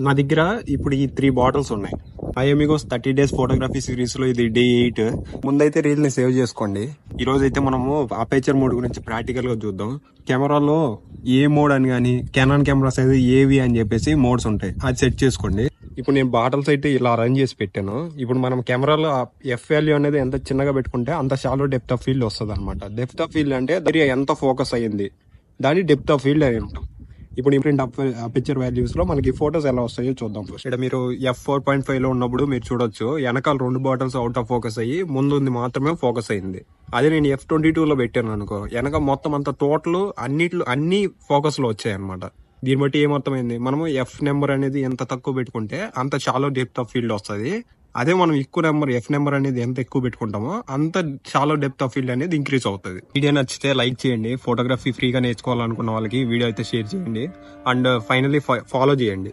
నా దగ్గర ఇప్పుడు ఈ 3 బాటిల్స్ ఉన్నాయి. ఐఎమిగోస్ 30 days ఫోటోగ్రఫీ సిరీస్ లో ఇది డే 8. ముందైతే రీల్ ని సేవ్ చేసుకోండి. ఈ రోజు అయితే మనము అపేచర్ మోడ్ గురించి ప్రాక్టికల్ గా చూద్దాం. కెమెరాలో ఏ మోడ్ అని గానీ, కెనాన్ కెమెరాస్ అయితే ఏవి అని చెప్పేసి మోడ్స్ ఉంటాయి, అది సెట్ చేసుకోండి. ఇప్పుడు నేను బాటిల్స్ అయితే ఇలా అరేంజ్ చేసి పెట్టాను. ఇప్పుడు మనం కెమెరాలో ఎఫ్ వాల్యూ అనేది ఎంత చిన్నగా పెట్టుకుంటే అంత షాలో డెప్త్ ఆఫ్ ఫీల్డ్ వస్తుంది అనమాట. డెప్త్ ఆఫ్ ఫీల్డ్ అంటే దగ్గర ఎంత ఫోకస్ అయ్యింది దాని డెప్త్ ఆఫ్ ఫీల్డ్ అయి ఉంటాం. ఇప్పుడు ఇంప్రింట్ అపేచర్ వాల్యూస్ లో మనకి ఫోటోస్ ఎలా వస్తాయో చూద్దాం. ఇక్కడ మీరు F4.5 లో ఉన్నప్పుడు మీరు చూడొచ్చు, వెనకాల 2 బాటిల్స్ అవుట్ ఆఫ్ ఫోకస్ అయ్యి ముందు మాత్రమే ఫోకస్ అయింది. అదే నేను F22 లో పెట్టాను అనుకో, వెనక మొత్తం అంత టోటల్ అన్ని ఫోకస్ లో వచ్చాయి అనమాట. దీన్ని బట్టి ఏమర్థమైంది, మనము ఎఫ్ నెంబర్ అనేది ఎంత తక్కువ పెట్టుకుంటే అంత చాలా డెప్త్ ఆఫ్ ఫీల్డ్ వస్తుంది. అదే మనం ఎఫ్ నెంబర్ అనేది ఎంత ఎక్కువ పెట్టుకుంటామో అంత చాలా డెప్త్ ఆఫ్ ఫీల్డ్ అనేది ఇంక్రీజ్ అవుతుంది. వీడియో నచ్చితే లైక్ చేయండి. ఫోటోగ్రఫీ ఫ్రీగా నేర్చుకోవాలనుకున్న వాళ్ళకి వీడియో అయితే షేర్ చేయండి. అండ్ ఫైనల్లీ ఫాలో చేయండి.